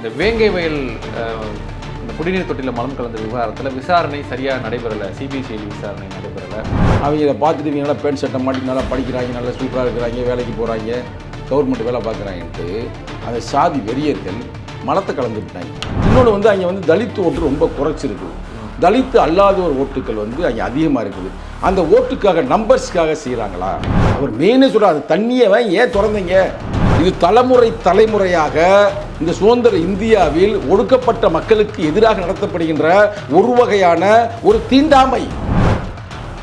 இந்த வேங்கை வயல் இந்த குடிநீர் தொட்டியில் மலம் கலந்த விவகாரத்தில் விசாரணை சரியாக நடைபெறலை, சிபிசிஐடி விசாரணை நடைபெறலை. அவங்க பார்த்துட்டு இவங்க நல்லா பேண்ட் சட்டை மாட்டி நல்லா படிக்கிறாங்க, நல்லா சூப்பராக இருக்கிறாங்க, வேலைக்கு போகிறாங்க, கவர்மெண்ட் வேலை பார்க்குறாங்கன்ட்டு அந்த சாதி வெறியர்கள் மலத்தை கலந்து விட்டாங்க. இன்னொன்று வந்து அங்கே வந்து தலித் ஓட்டு ரொம்ப குறைச்சிருக்குது. தலித்து அல்லாத ஒரு ஓட்டுக்கள் வந்து அங்கே அதிகமாக இருக்குது. அந்த ஓட்டுக்காக நம்பர்ஸ்க்காக செய்கிறாங்களா? அவர் மெயினே சொல்கிறார், அது தண்ணியை ஏன் திறந்தீங்க? இது தலைமுறையாக இந்த சுதந்திர இந்தியாவில் ஒடுக்கப்பட்ட மக்களுக்கு எதிராக நடத்தப்படுகின்ற ஒரு வகையான ஒரு தீண்டாமை.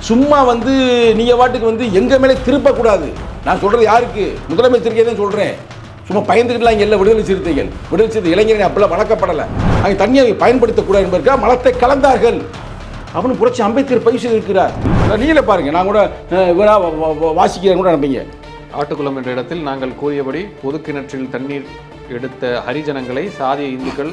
சும்மா வந்து நீங்கள் வாட்டுக்கு வந்து எங்கள் மேலே திருப்பக்கூடாது. நான் சொல்கிறது யாருக்கு? முதலமைச்சருக்கே தான் சொல்கிறேன். சும்மா பயந்துக்கிட்டலாம் இங்கே இல்லை. விடுதலை சிறுத்தை இளைஞரை அப்பெல்லாம் வளர்க்கப்படலை. அங்கே தண்ணியை பயன்படுத்தக்கூடாது என்பதற்காக மலத்தை கலந்தார்கள் அப்படின்னு புரட்சி அம்பேத்கர் பதிவு செய்திருக்கிறார். நீங்களே பாருங்கள், நான் கூட வாசிக்கிறேன் கூட நினைப்பீங்க. ஆட்டுக்குளம் என்ற இடத்தில் நாங்கள் கூறியபடி பொது கிணற்றில் தண்ணீர் எடுத்த ஹரிஜனங்களை சாதிய இந்துக்கள்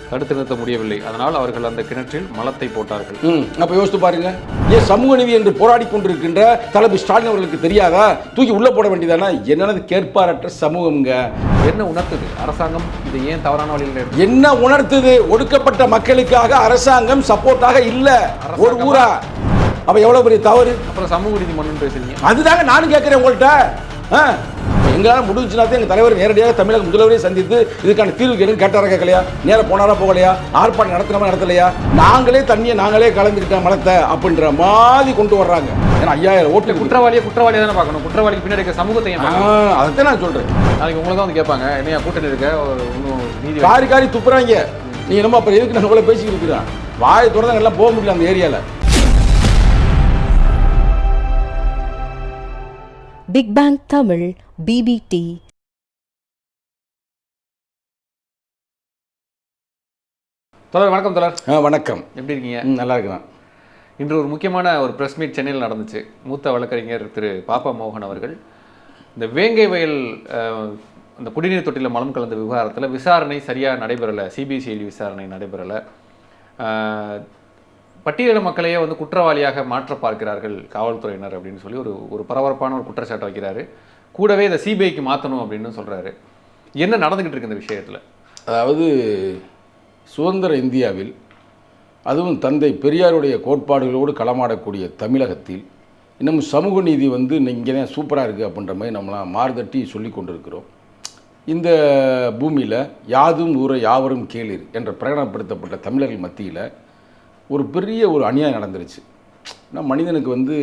தடுத்து நிறுத்த முடியவில்லை. அதனால் அவர்கள் அந்த கிணற்றில் மலத்தை போட்டார்கள். அப்போ யோசித்து பாருங்க, ஏன் சமூக நீதி என்று போராடி கொண்டிருக்கின்ற தளபதி ஸ்டாலின் அவர்களுக்கு தெரியாதா? தூக்கி உள்ள போட வேண்டியதானா? என்னது கேட்பாரற்ற சமூகம்ங்க. என்ன உணர்த்துது அரசாங்கம்? இது ஏன் தவறான வழியில் என்ன உணர்த்துது? ஒடுக்கப்பட்ட மக்களுக்காக அரசாங்கம் சப்போர்ட்டாக இல்லை. ஒரு ஊரா அப்ப எவ்வளவு பெரிய தவறு. அப்புறம் சமூக நீதி மன்றம் பேசுறீங்க. அதுதாங்க நானும் கேட்கிறேன் உங்கள்கிட்ட. எங்களால் முடிஞ்சுனா எங்கள் தலைவர் நேரடியாக தமிழக முதல்வரை சந்தித்து இதுக்கான தீர்வு கேட்டாரா கேட்கலையா? நேரம் போனாரா போகலையா? ஆர்ப்பாட்டம் நடத்தினமா நடத்தலையா? நாங்களே தண்ணியை நாங்களே கலந்துக்கிட்டோம் மலத்தை அப்படின்ற மாதிரி கொண்டு வர்றாங்க. ஏன்னா 5000 ஓட்டு குற்றவாளியை தானே பார்க்கணும். குற்றவாளிக்கு பின்னாடி இருக்க சமூகத்தை அதைத்தான் நான் சொல்றேன். நாளைக்கு உங்களை தான் வந்து கேட்பாங்க, என்னையா கூட்டணி இருக்க நீதி காரி துப்புறாங்க. நீங்க என்னமோ அப்புறம் எதுக்கு நான் உங்களை பேசிக்கிட்டு இருக்கிறேன்? வாயை திறந்தா எல்லாம் போக முடியல அந்த ஏரியாவில். Big bang Tamil BBT. தொடர் வணக்கம். தொடர் வணக்கம். எப்படி இருக்கீங்க? நல்லா இருக்கிறேன். இன்று ஒரு முக்கியமான ஒரு ப்ரெஸ் மீட் சென்னையில் நடந்துச்சு. மூத்த வழக்கறிஞர் திரு பாப்பா மோகன் அவர்கள் இந்த வேங்கை வயல் அந்த குடிநீர் தொட்டியில் மலம் கலந்த விவகாரத்தில் விசாரணை சரியாக நடைபெறலை, சிபிசிஐடி விசாரணை நடைபெறலை, பட்டியலின மக்களையே வந்து குற்றவாளியாக மாற்ற பார்க்கிறார்கள் காவல்துறையினர் அப்படின்னு சொல்லி ஒரு பரபரப்பான ஒரு குற்றச்சாட்டை வைக்கிறாரு. கூடவே இதை சிபிஐக்கு மாற்றணும் அப்படின்னு சொல்கிறாரு. என்ன நடந்துக்கிட்டு இருக்கு இந்த விஷயத்தில்? அதாவது சுதந்திர இந்தியாவில், அதுவும் தந்தை பெரியாருடைய கோட்பாடுகளோடு களமாடக்கூடிய தமிழகத்தில் இன்னும் சமூக நீதி வந்து இங்கே தான் சூப்பராக இருக்குது அப்படின்ற மாதிரி நம்மளாம் மாறுதட்டி சொல்லி கொண்டிருக்கிறோம். இந்த பூமியில் யாதும் ஊர யாவரும் கேளீர் என்ற பிரகடனப்படுத்தப்பட்ட தமிழர்கள் மத்தியில் ஒரு பெரிய ஒரு அநியாயம் நடந்துருச்சு. ஆனால் மனிதனுக்கு வந்து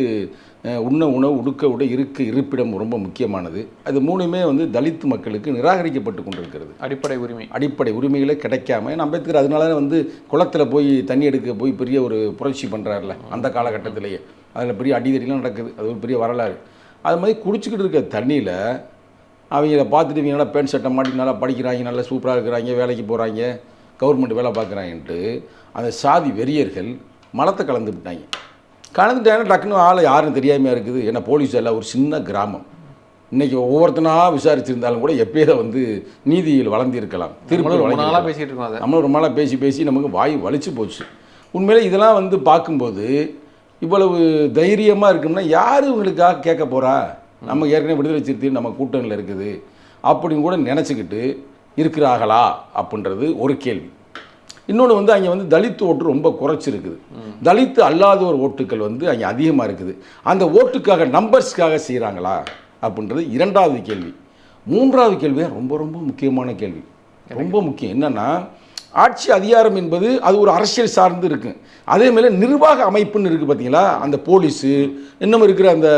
உண்ண உணவு, உடுக்க உடை, இருப்பிடம் ரொம்ப முக்கியமானது. அது மூணுமே வந்து தலித் மக்களுக்கு நிராகரிக்கப்பட்டு கொண்டிருக்கிறது. அடிப்படை உரிமைகளே கிடைக்காம அம்பேத்கர் அதனால தான் வந்து குளத்தில் போய் தண்ணி எடுக்க போய் பெரிய ஒரு புரட்சி பண்ணுறாருல அந்த காலகட்டத்திலேயே. அதில் பெரிய அடிதடிலாம் நடக்குது. அது ஒரு பெரிய வரலாறு. அது மாதிரி குடிச்சிக்கிட்டு இருக்க தண்ணியில் அவங்கள பார்த்துட்டு இவங்க நல்லா பேண்ட் சட்டை மாட்டி நல்லா படிக்கிறாங்க, நல்லா சூப்பராக இருக்கிறாங்க, வேலைக்கு போகிறாங்க, கவர்மெண்ட் வேலை பார்க்குறாங்கன்ட்டு அந்த சாதி வெறியர்கள் மலத்தை கலந்து விட்டாங்க. கலந்துட்டாங்கன்னா டக்குன்னு ஆளை யாரும் தெரியாமையாக இருக்குது. ஏன்னா போலீஸ் எல்லாம் ஒரு சின்ன கிராமம். இன்றைக்கி ஒவ்வொருத்தனாக விசாரிச்சிருந்தாலும் கூட எப்போயே வந்து நீதியில் வளர்ந்திருக்கலாம். திருப்பூர் பேசிகிட்டு இருக்கோம். நம்மளும் ரொம்ப நாளாக பேசி நமக்கு வாய் வலிச்சு போச்சு. உண்மையிலே இதெல்லாம் வந்து பார்க்கும்போது இவ்வளவு தைரியமாக இருக்குன்னா யார் இவங்களுக்காக கேட்க போகிறா? நம்ம ஏற்கனவே விடுதலை சிறுத்தையும் நம்ம கூட்டணியில் இருக்குது அப்படின்னு கூட நினச்சிக்கிட்டு இருக்கிறார்களா அப்படின்றது ஒரு கேள்வி. இன்னொன்று வந்து அங்கே வந்து தலித் ஓட்டு ரொம்ப குறைச்சிருக்குது. தலித்து அல்லாத ஒரு ஓட்டுக்கள் வந்து அங்கே அதிகமாக இருக்குது. அந்த ஓட்டுக்காக நம்பர்ஸ்க்காக செய்கிறாங்களா அப்படின்றது இரண்டாவது கேள்வி. மூன்றாவது கேள்வி ரொம்ப ரொம்ப முக்கியமான கேள்வி. ரொம்ப முக்கியம் என்னென்னா, ஆட்சி அதிகாரம் என்பது அது ஒரு அரசியல் சார்ந்து இருக்குது. அதேமாதிரி நிர்வாக அமைப்புன்னு இருக்குது பார்த்தீங்களா? அந்த போலீஸு இன்னும் இருக்கிற அந்த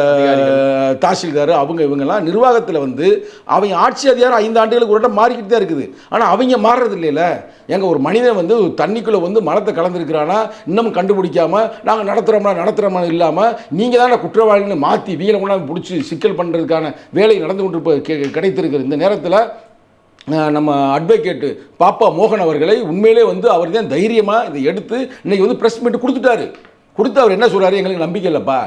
தாசில்தார் இவங்கெல்லாம் நிர்வாகத்தில் வந்து அவங்க ஆட்சி அதிகாரம் 5 ஆண்டுகளுக்கு ஒரு இடம் மாறிக்கிட்டு தான் இருக்குது. ஆனால் அவங்க மாறுறது இல்லைல்ல. ஒரு மனிதன் வந்து தண்ணிக்குள்ளே வந்து மலத்தை கலந்துருக்கிறானா இன்னமும் கண்டுபிடிக்காமல் நாங்கள் நடத்துகிறோமா இல்லாமல் நீங்கள் தான் குற்றவாளின்னு மாற்றி வீலை கொண்டாந்து பிடிச்சி சிக்கல் பண்ணுறதுக்கான வேலை நடந்து கொண்டு கிடைத்திருக்கிறது. இந்த நேரத்தில் நம்ம அட்வொகேட்டு பாப்பா மோகன் அவர்களை உண்மையிலே வந்து அவர் தான் தைரியமாக இதை எடுத்து இன்றைக்கி வந்து ப்ரெஸ் மீட் கொடுத்து அவர் என்ன சொல்கிறாரு? எங்களுக்கு நம்பிக்கை இல்லைப்பா.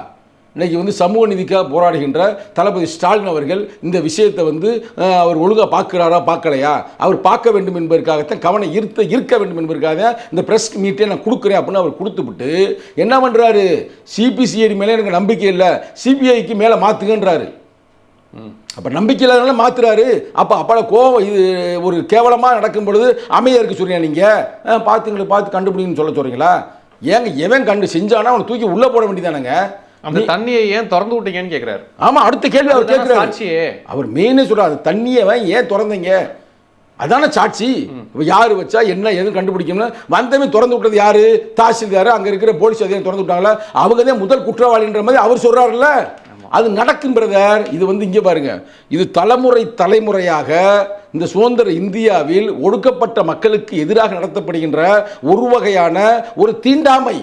இன்றைக்கி வந்து சமூக நீதிக்காக போராடுகின்ற தளபதி ஸ்டாலின் அவர்கள் இந்த விஷயத்தை வந்து அவர் ஒழுங்காக பார்க்குறாரா பார்க்கலையா, அவர் பார்க்க வேண்டும் என்பதற்காகத்தான் கவனம் ஈர்க்க வேண்டும் என்பதற்காக இந்த ப்ரெஸ் மீட்டை நான் கொடுக்குறேன் அப்படின்னு அவர் கொடுத்துவிட்டு என்ன பண்ணுறாரு? சிபிசிஐடி மேலே எனக்கு நம்பிக்கை இல்லை, சிபிஐக்கு மேலே மாற்றுங்கன்றாரு. அப்போ நம்பிக்கை இல்லாதனால மாத்துறாரு. அப்போ கோவம் இது ஒரு கேவலமாக நடக்கும் பொழுது அமைதியாக இருக்க சொல்றீங்க நீங்கள். பார்த்து கண்டுபிடிங்கன்னு சொல்ல சொல்கிறீங்களா? ஏங்க எவன் கண்டு செஞ்சானா அவனை தூக்கி உள்ளே போட வேண்டியதானங்க. அந்த தண்ணியை ஏன் திறந்து விட்டீங்கன்னு கேட்குறாரு. ஆமாம், அடுத்த கேள்வி அவர் கேட்குறாரு. அவர் மெயினே சொல்கிறார், தண்ணியை ஏன் திறந்தீங்க, அதான சாட்சி. இப்போ யார் வச்சா என்ன எதுவும் கண்டுபிடிக்கணும்னு வந்தமே திறந்து விட்டது யாரு? தாசில்தார், அங்கே இருக்கிற போலீஸ் அதிகாரி திறந்து விட்டாங்களா? அவங்க தான் முதல் குற்றவாளின்ற மாதிரி அவர் சொல்கிறாருல்ல. அது நடக்கும் பிரதர். இது இங்கே பாருங்க, இது தலைமுறையாக இந்த சுதந்திர இந்தியாவில் ஒடுக்கப்பட்ட மக்களுக்கு எதிராக நடத்தப்படுகின்ற ஒரு வகையான ஒரு தீண்டாமை.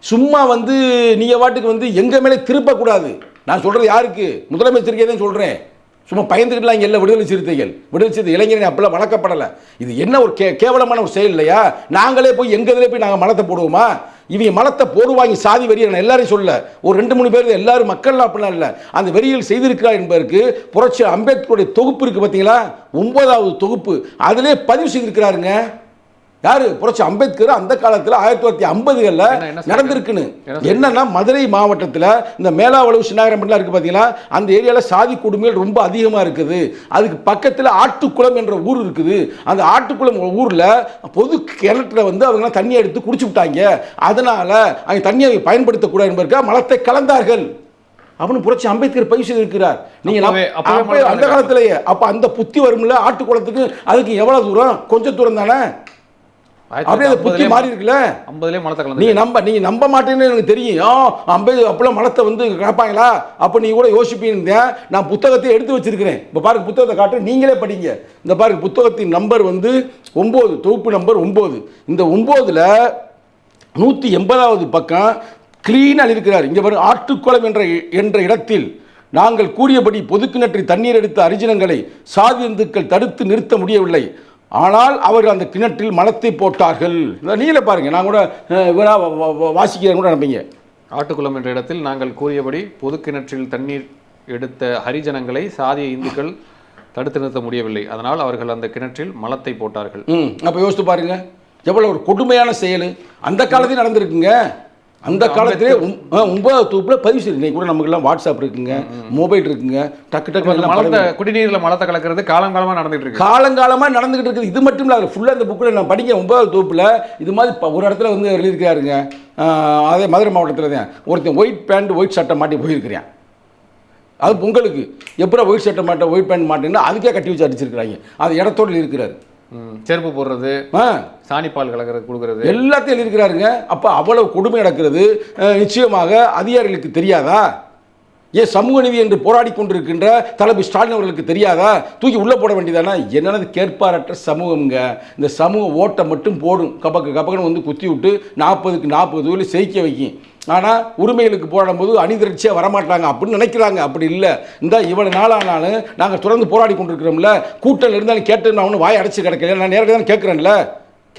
சும்மா நீங்க வாட்டுக்கு எங்க மேலே திருப்பக்கூடாது. நான் சொல்றது யாருக்கு? முதலமைச்சருக்கே தான் சொல்றேன். சும்மா பயந்துக்கிட்டலாம் இங்கே இல்லை. விடுதலை சிறுத்தை இளைஞரை அப்பெல்லாம் வளர்க்கப்படலை. இது என்ன ஒரு கேவலமான ஒரு செயல் இல்லையா? நாங்களே போய் எங்க இதில் போய் நாங்கள் மலத்தை போடுவோமா? இவங்க மலத்தை போடுவாங்க சாதி வெறியை. நான் எல்லாரையும் சொல்ல, ஒரு 2-3 பேர் எல்லாரும் மக்கள்லாம் அப்படிலாம் இல்லை. அந்த வெறியில் செய்திருக்கிறார் என்பதற்கு புரட்சி அம்பேத்கருடைய தொகுப்பு இருக்கு பார்த்தீங்களா, 9வது தொகுப்பு, அதிலே பதிவு செய்திருக்கிறாருங்க. யாரு? புரட்சி அம்பேத்கர். அந்த காலத்தில் 1950களில் நடந்திருக்குன்னு. என்னன்னா, மதுரை மாவட்டத்தில் இந்த மேலாவளவு சின்னாகரம்பட்டிலாம் இருக்கு பார்த்தீங்களா, அந்த ஏரியாவில் சாதி கொடுமைகள் ரொம்ப அதிகமாக இருக்குது. அதுக்கு பக்கத்தில் ஆட்டுக்குளம் என்ற ஊர் இருக்குது. அந்த ஆட்டுக்குளம் ஊரில் பொது கிணற்றுல அவங்களாம் தண்ணியை எடுத்து குடிச்சு விட்டாங்க. அதனால அங்கே தண்ணியை பயன்படுத்தக்கூடாது என்பதற்காக மலத்தை கலந்தார்கள் அப்படின்னு புரட்சி அம்பேத்கர் பதிவு செய்திருக்கிறார். நீங்க அந்த காலத்திலேயே அப்ப அந்த புத்தி வரும்ல. ஆட்டுக்குளத்துக்கு அதுக்கு எவ்வளவு தூரம்? கொஞ்சம் தூரம் தானே. அப்படியே புத்தி மாறி இருக்குல்ல. நீங்க நம்ப மாட்டேன்னு எனக்கு தெரியும். அப்பெல்லாம் மலத்தை கேட்பாங்களா அப்ப நீங்க கூட யோசிப்பீங்க. நான் புத்தகத்தை எடுத்து வச்சிருக்கிறேன். இப்ப பாருங்க, புத்தகத்தை காட்டு, நீங்களே படிங்க. இந்த பாருங்க, புத்தகத்தின் நம்பர் 9, தொகுப்பு நம்பர் 9. இந்த 9ல 180வது பக்கம் கிளீனா இருக்கிறார். இங்க பாருங்க, ஆட்டுக்குளம் என்ற இடத்தில் நாங்கள் கூறியபடி பொதுக்கிணற்றி தண்ணீர் எடுத்த அரிஜனங்களை சாதி இந்துக்கள் தடுத்து நிறுத்த முடியவில்லை. ஆனால் அவர்கள் அந்த கிணற்றில் மலத்தை போட்டார்கள். நீங்களே பாருங்க, நான் கூட வாசிக்கிறேன் கூட நம்பீங்க. ஆட்டுக்குளம் என்ற இடத்தில் நாங்கள் கூறியபடி பொது கிணற்றில் தண்ணீர் எடுத்த ஹரிஜனங்களை சாதிய இந்துக்கள் தடுத்து நிறுத்த முடியவில்லை. அதனால் அவர்கள் அந்த கிணற்றில் மலத்தை போட்டார்கள். அப்ப யோசித்து பாருங்க, எவ்வளவு ஒரு கொடுமையான செயல் அந்த காலத்தில் நடந்திருக்குங்க. அந்த காலத்திலே 9வது தொகுப்புல பதிவு செய்யுங்க. கூட நமக்குலாம் வாட்ஸ்அப் இருக்குங்க, மொபைல் இருக்குங்க. டக்கு குடிநீரில் மலத்தை கலக்கிறது காலங்காலமாக நடந்துட்டு இருக்கு. காலங்காலமாக நடந்துகிட்டு இருக்குது. இது மட்டும் இல்லை, ஃபுல்லாக இந்த புக்கில் நான் படிக்க 9வது தொகுப்புல இது மாதிரி ஒரு இடத்துல எழுதியிருக்காருங்க. அதே மதுரை மாவட்டத்தில் தான் ஒருத்தன் ஒயிட் பேண்ட் ஒயிட் சட்டை மாட்டி போயிருக்கிறேன். அது பொங்கலுக்கு எப்போ ஒயிட் சட்டை மாட்ட ஒயிட் பேண்ட் மாட்டேன்னா அதுக்கே கட்டி வச்சு அடிச்சிருக்கிறாங்க. அது இடத்தோடு இருக்கிறாரு. செருப்பு போடுறது, சாணிப்பால் கலக்கிறது, கொடுக்கறது, எல்லாத்தையும் எழுதியிருக்கிறாருங்க. அப்போ அவ்வளவு கொடுமை நடக்கிறது நிச்சயமாக அதிகாரிகளுக்கு தெரியாதா? ஏன் சமூக நீதி என்று போராடி கொண்டிருக்கின்ற தளபதி ஸ்டாலின் அவர்களுக்கு தெரியாதா? தூக்கி உள்ளே போட வேண்டியதானா? என்னது கேட்பாரற்ற சமூகம்ங்க. இந்த சமூக ஓட்டை மட்டும் போடும். கப்பக்குன்னு குத்தி விட்டு 40க்கு 40 தொழில் செய்க வைக்கும். ஆனால் உரிமைகளுக்கு போராடும்போது அணிதிரட்சியாக வரமாட்டாங்க அப்படின்னு நினைக்கிறாங்க. அப்படி இல்லை. இந்த இவ்வளவு நாளானாலும் நாங்கள் தொடர்ந்து போராடி கொண்டிருக்கிறோம்ல. கூட்டல் இருந்தாலும் கேட்டு நான் ஒன்றும் வாய் அடைச்சி கிடக்கல. நான் நேரடியாக தான் கேட்குறேன்ல.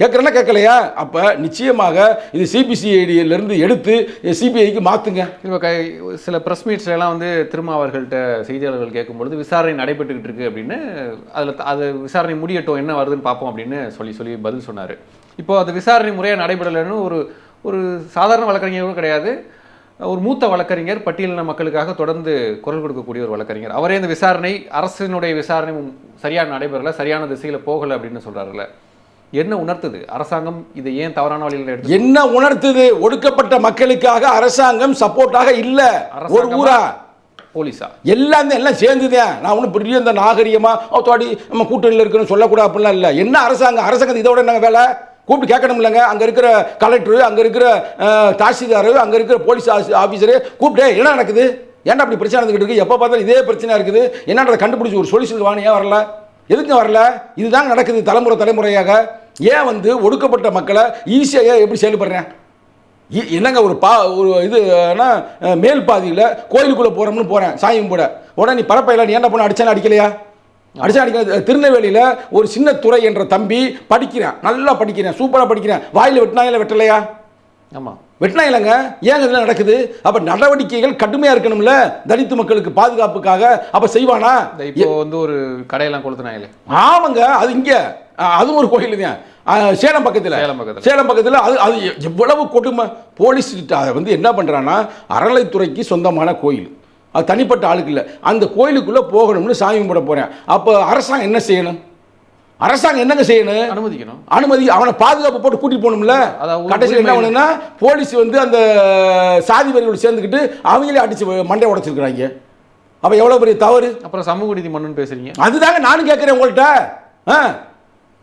கேட்குறேன்னா கேட்கலையா? அப்போ நிச்சயமாக இது சிபிசிஐடியிலேருந்து எடுத்து சிபிஐக்கு மாற்றுங்க. இப்போ சில ப்ரெஸ் மீட்ஸ்லாம் திரும்ப அவர்கள்ட்ட செய்தியாளர்கள் கேட்கும்பொழுது விசாரணை நடைபெற்றுக்கிட்டு இருக்கு அப்படின்னு, அது விசாரணை முடியட்டும், என்ன வருதுன்னு பார்ப்போம் அப்படின்னு சொல்லி பதில் சொன்னார். இப்போ அது விசாரணை முறையாக நடைபெறலைன்னு ஒரு சாதாரண வழக்கறிஞரும் கிடையாது, ஒரு மூத்த வழக்கறிஞர், பட்டியலின மக்களுக்காக தொடர்ந்து குரல் கொடுக்கக்கூடிய ஒரு வழக்கறிஞர், அவரே இந்த விசாரணை, அரசினுடைய விசாரணை சரியாக நடைபெறலை, சரியான திசையில் போகலை அப்படின்னு சொல்கிறாருல்ல. என்ன உணர்த்துது அரசாங்கம்? இதை ஏன் தவறான வழியில் எடுத்து என்ன உணர்த்துது? ஒடுக்கப்பட்ட மக்களுக்காக அரசாங்கம் சப்போர்ட்டாக இல்ல. ஒரு ஊரா போலீஸா எல்லாம் சேர்ந்துதான். நான் ஒன்றும் பெரிய இந்த நாகரிகமா தோடி நம்ம கூட்டணியில் இருக்குன்னு சொல்லக்கூடாது அப்படிலாம் இல்லை. என்ன அரசாங்கம் இதோட என்ன வேலை? கூப்பிட்டு கேட்கணும் இல்லைங்க. அங்கே இருக்கிற கலெக்டரு, அங்கே இருக்கிற தாசில்தார், அங்கே இருக்கிற போலீஸ் ஆஃபீஸரு கூப்பிட்டு என்ன நடக்குது, ஏன்னா அப்படி பிரச்சனை நடந்துகிட்டு இருக்கு, எப்போ பார்த்தாலும் இதே பிரச்சனை இருக்குது, என்னன்றதை கண்டுபிடிச்சி ஒரு சொல்யூஷனுக்கு வாங்க. ஏன் வரல? எதுக்கு வரல? இதுதாங்க நடக்குது தலைமுறையாக. ஏன் ஒடுக்கப்பட்ட மக்களை ஈஸியாக எப்படி செயல்படுறேன்? என்னங்க ஒரு இதுனா மேல் பாதியில் கோயிலுக்குள்ளே போகிறோம்னு போகிறேன் சாயம் போட, உடனே நீ பரப்பையில் நீ என்ன பண்ண அடிச்சானு அடிக்கலையா? அடிக்க திருநெல்வேலியில் ஒரு சின்ன துறை என்ற தம்பி படிக்கிறேன், நல்லா படிக்கிறேன், சூப்பராக படிக்கிறேன், வாயில் வெட்டினாயில வெட்டலையா? ஆமாம், வெட்டினா இல்லைங்க. ஏன் இதெல்லாம் நடக்குது? அப்போ நடவடிக்கைகள் கடுமையாக இருக்கணும்ல தலித்து மக்களுக்கு பாதுகாப்புக்காக. அப்போ செய்வானா? இப்போ ஒரு கடையெல்லாம் கொளுத்துனாங்களே. ஆமாங்க, அது இங்கே அதுவும் ஒரு கோயில் தான், சேலம் பக்கத்தில். அது எவ்வளவு கொடுமை. போலீஸ் அதை என்ன பண்ணுறான்னா அறநிலைத்துறைக்கு சொந்தமான கோயில், அது தனிப்பட்ட ஆளுக்கு இல்லை. அந்த கோயிலுக்குள்ளே போகணும்னு சாமி கும்பிட போகிறேன். அப்போ அரசாங்கம் என்ன செய்யணும்? அரசாங்கம் என்னங்க செய்யணும்? அனுமதிக்கணும். அனுமதி, அவனை பாதுகாப்பு போட்டு கூட்டிட்டு போகணும்ல. கடைசியில் என்ன பண்ணுன்னா போலீஸ் வந்து அந்த சாதி வரிகள் சேர்ந்துக்கிட்டு அவங்களே அடிச்சு மண்டை உடைச்சிருக்கிறாங்க. அப்போ எவ்வளோ பெரிய தவறு. அப்புறம் சமூக நீதி மண்ணுன்னு பேசுறீங்க. அதுதாங்க நானும் கேட்குறேன் உங்கள்கிட்ட.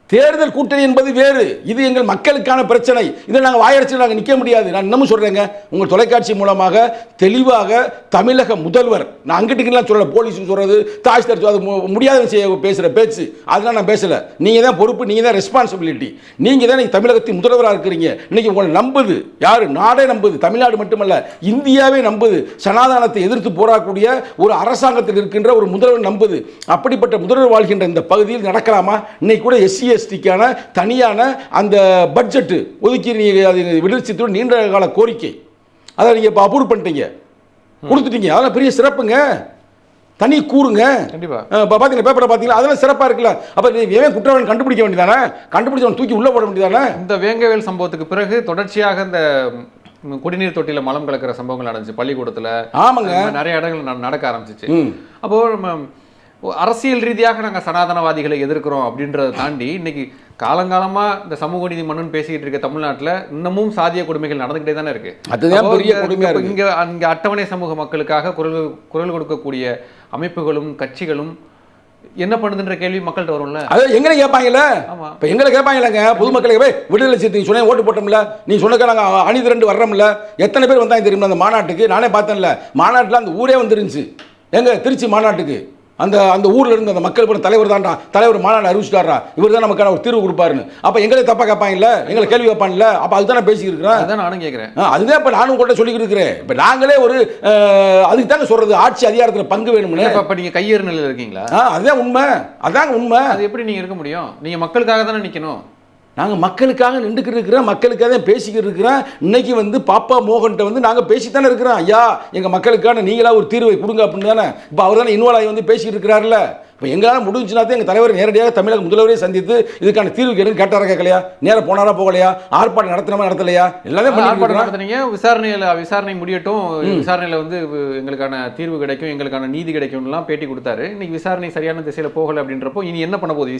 தேர்தல் கூட்டணி என்பது வேறு, இது எங்கள் மக்களுக்கான பிரச்சனை. இதை நாங்கள் வாயடிச்சு நாங்கள் நிற்க முடியாது. நான் இன்னமும் சொல்கிறேங்க, உங்கள் தொலைக்காட்சி மூலமாக தெளிவாக தமிழக முதல்வர், நான் அங்கிட்டுக்கெல்லாம் சொல்லலை, போலீஸுக்கு சொல்கிறது தாசில்தார் அது முடியாத செய்ய பேசுகிற பேச்சு அதெல்லாம் நான் பேசலை. நீங்கள் தான் பொறுப்பு, நீங்கள் தான் ரெஸ்பான்சிபிலிட்டி. நீங்கள் தான் தமிழகத்தின் முதல்வராக இருக்கிறீங்க. இன்னைக்கு உங்களை நம்புது யார்? நாடே நம்புது. தமிழ்நாடு மட்டுமல்ல, இந்தியாவே நம்புது. சனாதானத்தை எதிர்த்து போராடக்கூடிய ஒரு அரசாங்கத்தில் இருக்கின்ற ஒரு முதல்வர் நம்புது. அப்படிப்பட்ட முதல்வர் வாழ்கின்ற இந்த பகுதியில் நடக்கலாமா? இன்னைக்கு கூட SC/ST-க்கான தனியான அந்த பட்ஜெட் ஒதுக்கி விடுவிச்சதோடு நீண்ட கால கோரிக்கை, அதை நீங்கள் இப்போ அப்ரூவ் பண்ணிட்டீங்க, கொடுத்துட்டீங்க. அதெல்லாம் பெரிய சிறப்புங்க, தனி கூறுங்க. கண்டிப்பா பார்த்தீங்களா, பேப்பரை பார்த்தீங்களா, அதெல்லாம் சிறப்பாக இருக்குல்ல. அப்போ ஏன் குற்றவாளி கண்டுபிடிக்க வேண்டியதானே? கண்டுபிடிச்சவன் தூக்கி உள்ள போட வேண்டியதானே? இந்த வேங்கவேல் சம்பவத்துக்கு பிறகு தொடர்ச்சியாக இந்த குடிநீர் தொட்டியில் மலம் கலக்கிற சம்பவங்கள் நடந்துச்சு பள்ளிக்கூடத்தில். ஆமாங்க, நிறைய இடங்கள் நடக்க ஆரம்பிச்சிச்சு. அப்போ அரசியல் ரீதியாக நாங்கள் சனாதனவாதிகளை எதிர்க்கிறோம் அப்படின்றத தாண்டி இன்னைக்கு காலங்காலமாக இந்த சமூக நீதி மண்ணுன்னு பேசிக்கிட்டு இருக்க தமிழ்நாட்டில் இன்னமும் சாதிய கொடுமைகள் நடந்துகிட்டே தானே இருக்கு. அதுதான் பெரிய கொடுமையா இருக்கு. இங்கே அட்டவணை சமூக மக்களுக்காக குரல் கொடுக்கக்கூடிய அமைப்புகளும் கட்சிகளும் என்ன பண்ணுதுன்ற கேள்வி மக்கள்கிட்ட வரும்ல. அது எங்களை கேட்பாங்கல்ல. இப்போ எங்களை கேட்பாங்கல்லங்க, பொதுமக்களுக்கு போய் விடுதலை சிறுத்தை சொன்ன ஓட்டு போட்டோம்ல, நீ சொன்னக்க நாங்கள் அணி திரண்டு வர்றோம்ல, எத்தனை பேர் வந்தாங்க தெரியுமா அந்த மாநாட்டுக்கு? நானே பார்த்தேன்ல, மாநாட்டில் அந்த ஊரே வந்துருந்துச்சு. எங்க திருச்சி மாநாட்டுக்கு அந்த அந்த ஊரில் இருந்து அந்த மக்கள் கூட தலைவர் தான்டா, தலைவர் மாநாடு அறிவிச்சிட்டாரா, இவர் தான் நமக்கான ஒரு தீர்வு கொடுப்பாருன்னு. அப்போ எங்களை தப்பா கேட்பாங்கல்ல, எங்களை கேள்வி கேட்பாங்கல்ல. அப்போ அதுதான் நான் பேசிக்கிட்டு இருக்கிறேன். அதான் நானும் கேட்குறேன். அதுதான் இப்போ நானும் கூட சொல்லிக்கிட்டு இருக்கிறேன். இப்போ நாங்களே ஒரு அதுக்கு தாங்க சொல்றது, ஆட்சி அதிகாரத்தில் பங்கு வேணும்னு. இப்போ நீங்கள் கையேறு நிலையில் இருக்கீங்களா? அதுதான் உண்மை, அதாங்க உண்மை. அது எப்படி நீங்கள் இருக்க முடியும்? நீங்கள் மக்களுக்காக தானே நிற்கணும். நாங்கள் மக்களுக்காக நின்றுக்கிட்டு இருக்கிறோம், மக்களுக்காக தான் பேசிக்கிட்டு இருக்கிறோம். இன்னைக்கு வந்து பாப்பா மோகன்கிட்ட வந்து நாங்கள் பேசித்தானே இருக்கிறோம். ஐயா எங்கள் மக்களுக்கான நீங்களா ஒரு தீர்வை கொடுங்க அப்படின்னு தானே. இப்போ அவர் தானே இன்வால்வ் ஆகி வந்து பேசிக்கிட்டு இருக்கிறாருல்ல. இப்போ எங்களால் முடிஞ்சுனா தான் எங்கள் தலைவர் நேரடியாக தமிழக முதல்வரே சந்தித்து இதுக்கான தீர்வு கேட்டு கேட்டாரா கேட்கலையா? நேரம் போனாரா போகலையா? ஆர்ப்பாட்டம் நடத்தினமா நடத்தலையா? எல்லாமே ஆர்ப்பாட்டம் நடத்துனீங்க. விசாரணை முடியட்டும், விசாரணையில் வந்து எங்களுக்கான தீர்வு கிடைக்கும், எங்களுக்கான நீதி கிடைக்கும்லாம் பேட்டி கொடுத்தாரு. இன்னைக்கு விசாரணை சரியான திசையில் போகலை அப்படின்றப்போ இனி என்ன பண்ண போகுது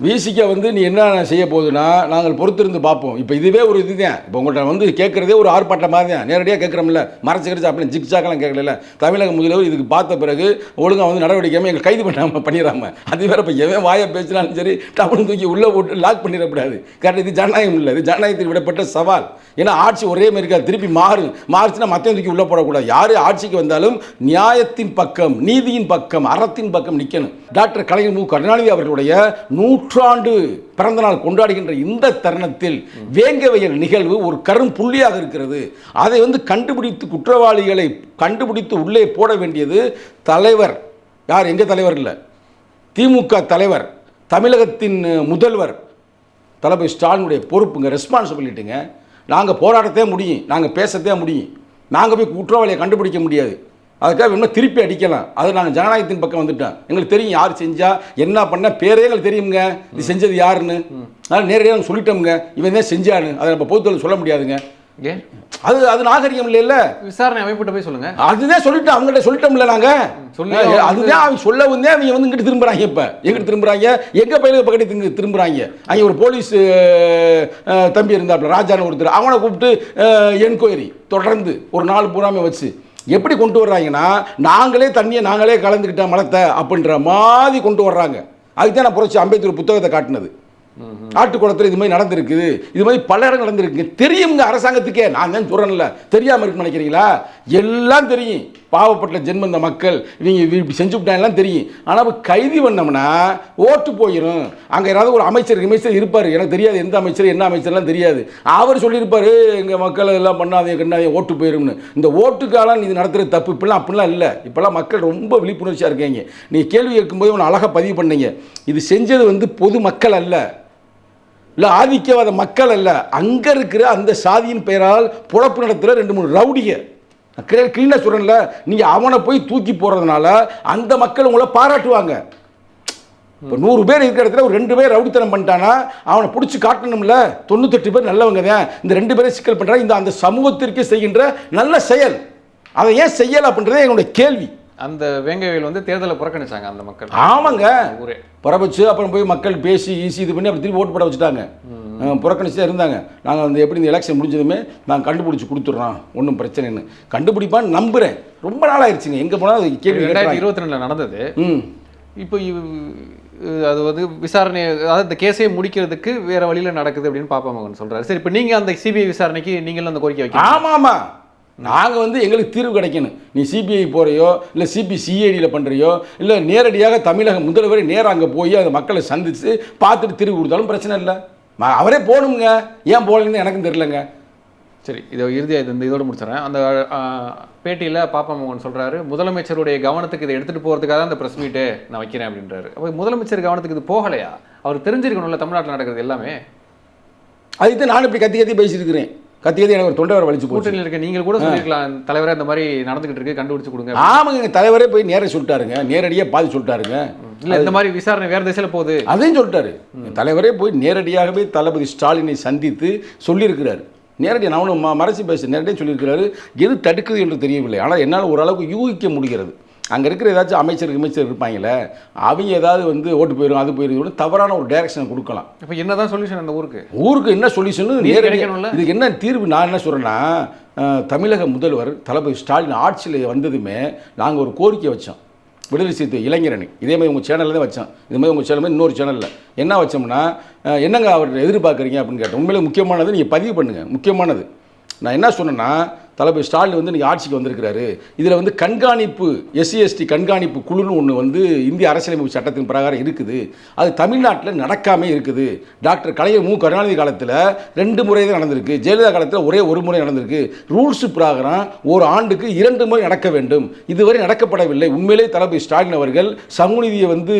விசிகா வந்து நீ என்ன செய்ய போகுதுன்னா நாங்கள் பொறுத்திருந்து பார்ப்போம். இப்போ இதுவே ஒரு இதுதான். இப்போ உங்கள்கிட்ட வந்து கேட்குறதே ஒரு ஆர்ப்பாட்டம் மாதிரி தான். நேரடியாக கேட்குறோம்ல, மறைச்சிக்கிட்டு அப்படி ஜிக்ஜாக்கெல்லாம் கேட்கல. தமிழக முதல்வர் இதுக்கு பார்த்த பிறகு ஒழுங்காக வந்து நடவடிக்கையாமல் எங்களை கைது பண்ணாமல் பண்ணிடாமல், அது வேறு. இப்போ எவன் வாயை பேசினாலும் சரி டப்புனு தூக்கி உள்ளே போட்டு லாக் பண்ணிடக்கூடாது. கரெக்டாக இது ஜனநாயகம் இல்லை, இது ஜனநாயகத்தில் விடப்பட்ட சவால். ஏன்னா ஆட்சி ஒரே மாதிரி இருக்காது, திருப்பி மாறுச்சுன்னா மற்ற தூக்கி உள்ளே போடக்கூடாது. யார் ஆட்சிக்கு வந்தாலும் நியாயத்தின் பக்கம், நீதியின் பக்கம், அறத்தின் பக்கம் நிற்கணும். டாக்டர் கலைஞர் மு கருணாநிதி அவர்களுடைய நூற்றாண்டு பிறந்த நாள் கொண்டாடுகின்ற இந்த தருணத்தில் வேங்கவயல் நிகழ்வு ஒரு கரும் புள்ளியாக இருக்கிறது. அதை வந்து கண்டுபிடித்து குற்றவாளிகளை கண்டுபிடித்து உள்ளே போட வேண்டியது தலைவர். யார்? எங்கள் தலைவர் இல்லை, திமுக தலைவர், தமிழகத்தின் முதல்வர் தளபதி ஸ்டாலினுடைய பொறுப்புங்க, ரெஸ்பான்சிபிலிட்டிங்க. நாங்கள் போராடத்தே முடியும், நாங்கள் பேசத்தே முடியும், நாங்கள் போய் குற்றவாளியை கண்டுபிடிக்க முடியாது. அதுக்காக இன்னும் திருப்பி அடிக்கலாம். அது நாங்கள் ஜனநாயகத்தின் பக்கம் வந்துட்டோம். எங்களுக்கு தெரியும் யார் செஞ்சா என்ன பண்ண, பேரே எங்களுக்கு தெரியுங்க, இது செஞ்சது யாருன்னு. அதனால் நேரடியாக நாங்கள் சொல்லிட்டோம்ங்க, இவன் தான் செஞ்சான்னு. அதை நம்ம பொதுத்தொழில் சொல்ல முடியாதுங்க. அது அது நாகரிகம் இல்லைல்ல. விசாரணை அமைப்பிட்ட போய் சொல்லுங்க. அதுதான் சொல்லிட்டோம், அவங்கள்ட்ட சொல்லிட்டோம்ல நாங்கள். அதுதான் அவங்க சொல்ல வந்தே அவங்க வந்து இங்கிட்டு திரும்புறாங்க. இப்போ எங்கிட்டு திரும்புறாங்க? எங்கள் பயிலுக்கு பக்கத்து திரும்புறாங்க. அங்கே ஒரு போலீஸ் தம்பி இருந்தாப்புல, ராஜான்னு ஒருத்தர், அவனை கூப்பிட்டு என்கொயரி தொடர்ந்து ஒரு நாள் பூராமே வச்சு எப்படி கொண்டு வர்றாங்கன்னா, நாங்களே தண்ணியை நாங்களே கலந்துக்கிட்ட மலத்தை அப்படின்ற மாதிரி கொண்டு வர்றாங்க. அதுதான் நான் புரட்சி அம்பேத்கர் புத்தகத்தை காட்டினது. ஆட்டுக்குளத்தில் இது மாதிரி நடந்திருக்குது, இது மாதிரி பல இடம் நடந்திருக்குங்க. தெரியுங்க அரசாங்கத்துக்கே. நான் தான் சொல்கிறேன்ல, தெரியாமல் இருக்குன்னு நினைக்கிறீங்களா? எல்லாம் தெரியும். பாவப்பட்ட ஜென்மம் இந்த மக்கள், இவங்க இப்படி செஞ்சு விட்டாங்கலாம் தெரியும். ஆனால் கைது பண்ணோம்னா ஓட்டு போயிடும். அங்கே யாராவது ஒரு அமைச்சர் இருப்பார், எனக்கு தெரியாது எந்த அமைச்சர் என்ன அமைச்சர்லாம் தெரியாது. அவர் சொல்லியிருப்பார் எங்கள் மக்கள் எல்லாம் பண்ணாதே ஓட்டு போயிடும்னு. இந்த ஓட்டுக்காலம் இது நடத்துகிறது தப்பு. இப்பெல்லாம் அப்படிலாம் இல்லை. இப்போல்லாம் மக்கள் ரொம்ப விழிப்புணர்ச்சியாக இருக்காங்க. நீங்கள் கேள்வி கேட்கும்போது ஒன்று அழகாக பதிவு பண்ணீங்க. இது செஞ்சது வந்து பொது மக்கள் அல்ல, இல்லை ஆதிக்கவாத மக்கள் அல்ல, அங்கே இருக்கிற அந்த சாதியின் பெயரால் புழப்பு நடத்துகிற 2-3 ரவுடிக. கிளீனாக சொல்கிறேன்ல, நீங்கள் அவனை போய் தூக்கி போடுறதுனால அந்த மக்கள் உங்களை பாராட்டுவாங்க. இப்போ 100 பேர் இருக்கிற இடத்துல ஒரு 2 பேர் ரவுடித்தனம் பண்ணிட்டானா அவனை பிடிச்சி காட்டணும்ல. 98 பேர் நல்லவங்க தான், இந்த 2 பேரை சிக்கல் பண்ணுறாங்க. இந்த அந்த சமூகத்திற்கு செய்கின்ற நல்ல செயல். அதை ஏன் செய்யலை அப்படின்றதே என்னுடைய கேள்வி. அந்த வேங்கை வயல் வந்து தேர்தலை புறக்கணிச்சாங்க அந்த மக்கள். ஆமாங்க, ஊரே புறவச்சு அப்புறம் போய் மக்கள் பேசி ஈஸி இது பண்ணி அப்படி திருப்பி ஓட்டு போட வச்சுட்டாங்க. புறக்கணிச்சு தான் இருந்தாங்க. நாங்கள் வந்து எப்படி இந்த எலெக்ஷன் முடிஞ்சதுமே நாங்கள் கண்டுபிடிச்சி கொடுத்துட்றோம், ஒன்றும் பிரச்சனைன்னு கண்டுபிடிப்பான்னு நம்புகிறேன். ரொம்ப நாள் ஆயிடுச்சுங்க, எங்கே போனாலும் கேள்வி. 2022 நடந்தது. இப்போ அது வந்து விசாரணை, அதாவது இந்த கேஸை முடிக்கிறதுக்கு வேற வழியில் நடக்குது அப்படின்னு பாப்பாமோகன் சொல்றாரு. சரி, இப்போ நீங்கள் அந்த சிபிஐ விசாரணைக்கு நீங்களும் அந்த கோரிக்கை வைக்க. ஆமாம், நாங்கள் வந்து எங்களுக்கு தீர்வு கிடைக்கணும். நீ சிபிஐ போகிறையோ இல்லை சிஐடியில் பண்ணுறியோ இல்லை நேரடியாக தமிழக முதல்வரை நேராக அங்கே போய் அந்த மக்களை சந்தித்து பார்த்துட்டு தீர்வு கொடுத்தாலும் பிரச்சனை இல்லை. அவரே போகணுங்க, ஏன் போகலன்னு எனக்கும் தெரியலங்க. சரி, இதை இறுதியாக இதோடு முடிச்சிடறேன். அந்த பேட்டியில் பாப்பாமோகன் சொல்கிறாரு, முதலமைச்சருடைய கவனத்துக்கு இதை எடுத்துகிட்டு போகிறதுக்காக தான் அந்த ப்ரெஸ் மீட்டு நான் வைக்கிறேன் அப்படின்றாரு. அப்போ முதலமைச்சர் கவனத்துக்கு இது போகலையா? அவர் தெரிஞ்சிருக்கணும்ல தமிழ்நாட்டில் நடக்கிறது எல்லாமே. அதுக்கு நான் இப்படி கத்தி கத்தி பேசியிருக்கிறேன். கத்தியது எனக்கு ஒரு தொண்டை வர வலிச்சு போச்சு. கூட்டணியில் இருக்க நீங்கள் கூட சொல்லிருக்கலாம், தலைவரே இந்த மாதிரி நடந்துகிட்டு இருக்கு, கண்டுபிடிச்சு கொடுங்க. ஆமாங்க, தலைவரே போய் நேரே சொல்லிட்டாருங்க, நேரடியாக பாதி சொல்லிட்டாருங்க. இல்லை, இந்த மாதிரி விசாரணை வேறு திசையில் போகுது அதையும் சொல்லிட்டாரு. தலைவரே போய் நேரடியாகவே தளபதி ஸ்டாலினை சந்தித்து சொல்லியிருக்கிறாரு. நேரடியாக நான் ஒன்றும் மறைச்சி பேச நேரடியாக சொல்லியிருக்கிறாரு. எது தடுக்குது என்று தெரியவில்லை, ஆனால் என்னால் ஓரளவுக்கு யூகிக்க முடிகிறது. அங்கே இருக்கிற ஏதாச்சும் அமைச்சர் இருப்பாங்களே, அவங்க ஏதாவது வந்து ஓட்டு போயிடும், அது போயிடும், தவறான ஒரு டைரக்ஷனை கொடுக்கலாம். இப்போ என்ன தான் சொல்யூஷன் அந்த ஊருக்கு என்ன சொல்யூஷன், இதுக்கு என்ன தீர்வு? நான் என்ன சொல்கிறேன்னா, தமிழக முதல்வர் தளபதி ஸ்டாலின் ஆட்சியில் வந்ததுமே நாங்கள் ஒரு கோரிக்கை வச்சோம், விடுதலை சிறுத்தை இளைஞரணி. இதே மாதிரி உங்கள் சேனலில் தான் வச்சோம். இது மாதிரி உங்கள் சேனல் இன்னொரு சேனலில் என்ன வச்சோம்னா, என்னங்க அவர் எதிர்பார்க்குறீங்க அப்படின்னு கேட்டோம். உண்மையிலே முக்கியமானது நீங்கள் பதிவு பண்ணுங்கள். முக்கியமானது நான் என்ன சொன்னேன்னா, தளபதி ஸ்டாலின் வந்து இன்றைக்கி ஆட்சிக்கு வந்திருக்கிறாரு. இதில் வந்து கண்காணிப்பு SC/ST கண்காணிப்பு குழுன்னு ஒன்று வந்து இந்திய அரசியலமைப்பு சட்டத்தின் பிரகாரம் இருக்குது. அது தமிழ்நாட்டில் நடக்காமல் இருக்குது. டாக்டர் கலைஞர் கருணாநிதி காலத்தில் 2 முறை தான் நடந்திருக்கு, ஜெயலலிதா காலத்தில் ஒரே ஒரு முறை நடந்திருக்கு. ரூல்ஸு பிரகாரம் ஒரு ஆண்டுக்கு 2 முறை நடக்க வேண்டும், இதுவரை நடக்கப்படவில்லை. உண்மையிலே தளபதி ஸ்டாலின் அவர்கள் சமூக நீதியை வந்து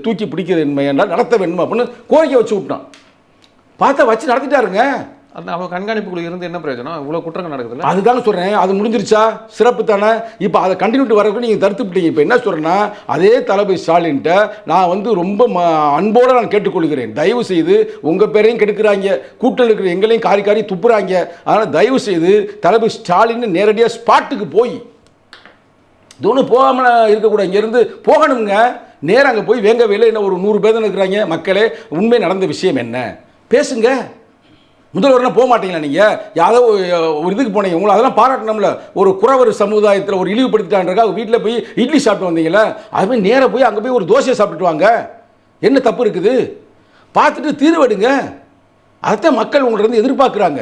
தூக்கி பிடிக்கிறது என்றால் நடத்த வேண்டும் அப்படின்னு கோரிக்கை வச்சு விட்டான். பார்த்தா வச்சு நடத்திட்டாருங்க. அந்த அவங்க கண்காணிப்புக்குள்ள இருந்து என்ன பிரயோஜனம்? இவ்வளோ குற்றங்கள் நடக்குதுல்ல. அதுதாங்க சொல்கிறேன், அது முடிஞ்சிருச்சா? சிறப்பு தானே. இப்போ அதை கண்டினியூட்டி வரக்கு நீங்கள் தடுத்துவிட்டீங்க. இப்போ என்ன சொல்கிறேன்னா, அதே தளபதி ஸ்டாலின்ட்ட நான் வந்து ரொம்ப அன்போடு நான் கேட்டுக்கொள்கிறேன், தயவு செய்து உங்கள் பேரையும் கெடுக்கிறாங்க, கூட்டத்தில் இருக்கிற எங்களையும் காரி காரி துப்புறாங்க. அதனால் தயவு செய்து தளபதி ஸ்டாலின் நேரடியாக ஸ்பாட்டுக்கு போய் இது ஒன்றும் போகாமல் இருக்கக்கூடாது. இங்கேருந்து போகணுங்க, நேராக அங்கே போய் வேங்க வேலை என்ன ஒரு 100 பேர் தான் இருக்கிறாங்க. மக்களே, உண்மை நடந்த விஷயம் என்ன பேசுங்க. முதல்வர்னா போக மாட்டீங்களா? நீங்கள் யாரோ ஒரு இதுக்கு போனீங்க, உங்களை அதெல்லாம் பாராட்டணும்ல. ஒரு குறவர் சமுதாயத்தில் ஒரு இழிவுபடுத்திட்டான்றக்கா வீட்டில் போய் இட்லி சாப்பிட்டு வந்தீங்களா, அதுமாதிரி நேராக போய் அங்கே போய் ஒரு தோசையை சாப்பிட்டுட்டு வாங்க. என்ன தப்பு இருக்குது? பார்த்துட்டு தீர்வெடுங்க. அதைத்தான் மக்கள் உங்கள்கிட்ட எதிர்பார்க்குறாங்க.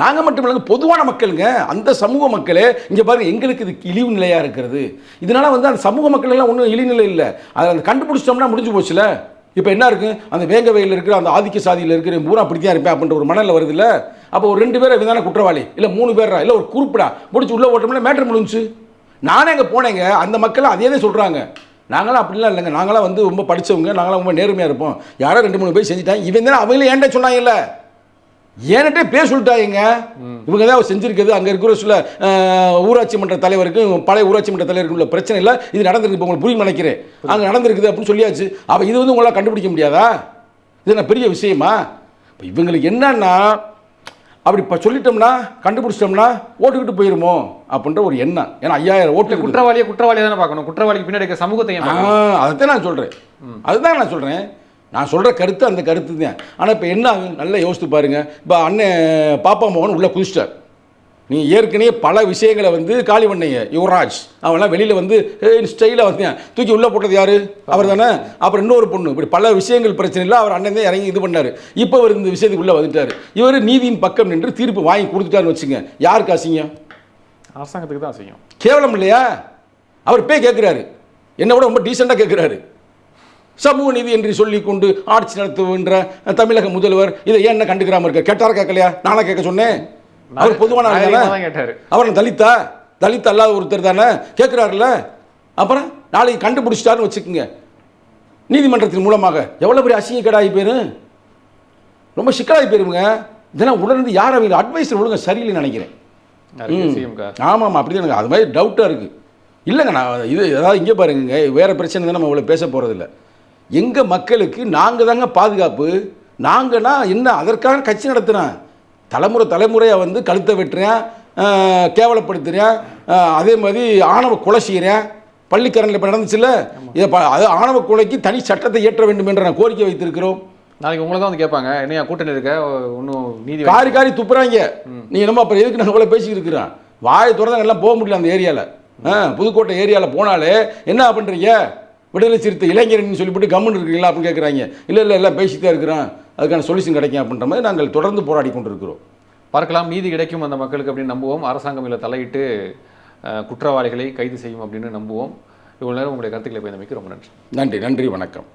நாங்கள் மட்டும் இல்லைங்க, பொதுவான மக்களுங்க, அந்த சமூக மக்களே. இங்கே பாருங்கள், எங்களுக்கு இது இழிவு நிலையாக இருக்கிறது. இதனால் வந்து அந்த சமூக மக்கள் எல்லாம் ஒன்றும் இழிநிலை இல்லை. அதை அந்த கண்டுபிடிச்சிட்டோம்னா முடிஞ்சு போச்சுல. இப்போ என்ன இருக்குது, அந்த வேங்க வயலில் இருக்கிற அந்த ஆதிக்க சாதியில் இருக்கிற பூரா அப்படி தான் இருப்பேன் அப்படின்ற ஒரு மனநிலை வருது இல்லை. அப்போ ஒரு 2 பேர் தானே குற்றவாளி, இல்லை 3 பேரா, இல்லை ஒரு குறிப்பிடா முடிச்சு உள்ளே ஓட்டோம்னா மேட்ரு முடிஞ்சு. நானே அங்கே போனேங்க, அந்த மக்கள் அதே தான் சொல்கிறாங்க. நாங்களாம் அப்படிலாம் இல்லைங்க, நாங்களாம் வந்து ரொம்ப படித்தவங்க, நாங்களாம் ரொம்ப நேர்மையாக இருப்போம். யாரோ 2-3 பேர் செஞ்சுட்டாங்க, இவன் தானே அவங்களே ஏன்டா சொன்னாங்கல்ல, ஏன்ட்டே பேர் சொல்லிட்டாங்க. இவங்க தான் செஞ்சுருக்குது. அங்கே இருக்கிற சில ஊராட்சி மன்ற தலைவருக்கும் பழைய ஊராட்சி மன்ற தலைவருக்கும் உள்ள பிரச்சனை இல்லை, இது நடந்திருக்கு. இப்போ உங்களுக்கு புரியும் நினைக்கிறேன், அங்கே நடந்திருக்குது அப்படின்னு சொல்லியாச்சு. அப்போ இது வந்து உங்களால் கண்டுபிடிக்க முடியாதா? இது என்ன பெரிய விஷயமா? இப்போ இவங்களுக்கு என்னன்னா, அப்படி இப்போ சொல்லிட்டோம்னா கண்டுபிடிச்சிட்டோம்னா ஓட்டுக்கிட்டு போயிருமோ அப்படின்ற ஒரு எண்ணம். ஏன்னா 5000 ஓட்டு குற்றவாளியை தானே பார்க்கணும், குற்றவாளிக்கு பின்னாடி இருக்க சமூகத்தை. அதைத்தான் நான் சொல்கிறேன், அதுதான் நான் சொல்கிறேன். நான் சொல்கிற கருத்து அந்த கருத்து தான். ஆனால் இப்போ என்ன ஆகும் நல்லா யோசித்து பாருங்கள். இப்போ அண்ணன் பாப்பாமோகன் உள்ளே குதிச்சிட்டார். நீங்கள் ஏற்கனவே பல விஷயங்களை வந்து காலி பண்ணீங்க. யுவராஜ் அவன்லாம் வெளியில் வந்து ஸ்டைலாக வந்தேன், தூக்கி உள்ளே போட்டது யார்? அவர் தானே. அப்புறம் இன்னொரு பொண்ணு, இப்படி பல விஷயங்கள் பிரச்சனை இல்லை, அவர் அண்ணன் தான் இறங்கி இது பண்ணார். இப்போ அவர் இந்த விஷயத்துக்கு உள்ளே வந்துட்டார். இவர் நீதியின் பக்கம் நின்று தீர்ப்பு வாங்கி கொடுத்துட்டாருன்னு வச்சுங்க. யாருக்கு அசிங்கம்? அரசாங்கத்துக்கு தான் அசிங்கம். கேவலம் இல்லையா? அவர் போய் கேட்குறாரு, என்னை விட ரொம்ப டீசெண்டாக கேட்குறாரு. சமூக நீதி என்று சொல்லி கொண்டு ஆட்சி நடத்துகின்ற தமிழக முதல்வர் இதை ஏன் என்ன கண்டுக்கிறாம இருக்க? கேட்டாரா கேட்கலையா? நானா கேட்க சொன்னேன். அவர் பொதுவான கேட்டாரு. அவர் தலித் அல்லாத ஒருத்தர் தானே கேட்குறாருல்ல. அப்புறம் நாளைக்கு கண்டுபிடிச்சிட்டாருன்னு வச்சுக்கோங்க, நீதிமன்றத்தின் மூலமாக எவ்வளோ பெரிய அசிங்க கேடாகி போயிரும், ரொம்ப சிக்கலாகி போயிருங்க. இதெல்லாம் உடனே யார் அவங்க அட்வைஸர் ஒழுங்க சரியில்லைன்னு நினைக்கிறேன். ஆமாம், அப்படி தான் எனக்கு அது மாதிரி டவுட்டாக இருக்குது. இல்லைங்க, நான் இது ஏதாவது இங்கே பாருங்க, வேறு பிரச்சனை தான் நம்ம இவ்வளோ பேச போகிறதில்ல. எங்கள் மக்களுக்கு நாங்கள் தாங்க பாதுகாப்பு. நாங்கன்னா என்ன, அதற்காக கட்சி நடத்துகிறேன். தலைமுறையாக வந்து கழுத்தை வெட்டுறேன், கேவலப்படுத்துகிறேன், அதே மாதிரி ஆணவ கொலை செய்கிறேன், பள்ளிக்கரணில் இப்போ நடந்துச்சுல்ல, இதை அது ஆணவ கொலைக்கு தனி சட்டத்தை இயற்ற வேண்டும் என்ற நான் கோரிக்கை வைத்திருக்கிறோம். நாளைக்கு உங்களை தான் வந்து கேட்பாங்க, என்னையா கூட்டணி இருக்க ஒன்றும் நீதி காரி காரி துப்புறாங்க. நீ என்னமோ அப்புறம் எதுக்கு நான் இவ்வளோ பேசிக்கிட்டு இருக்கிறான்? வாயை திறந்தாங்க எல்லாம் போக முடியல அந்த ஏரியாவில். புதுக்கோட்டை ஏரியாவில் போனாலே என்ன பண்ணுறீங்க, விடுதலை சிறுத்தை இளைஞர்னு சொல்லிவிட்டு கம்முன்னு இருக்கிறீங்களா அப்படின்னு கேட்குறாங்க. இல்லை எல்லாம் பேசிட்டு தான் இருக்கிறான், அதுக்கான சொல்யூஷன் கிடைக்கும் அப்படின்ற மாதிரி நாங்கள் தொடர்ந்து போராடி கொண்டிருக்கிறோம். பார்க்கலாம், நீதி கிடைக்கும் அந்த மக்களுக்கு அப்படின்னு நம்புவோம். அரசாங்கம் இதில் தலையிட்டு குற்றவாளிகளை கைது செய்யும் அப்படின்னு நம்புவோம். இவ்வளோ நேரம் உங்களுடைய கருத்துக்களை பயந்தமைக்கு ரொம்ப நன்றி. நன்றி, வணக்கம்.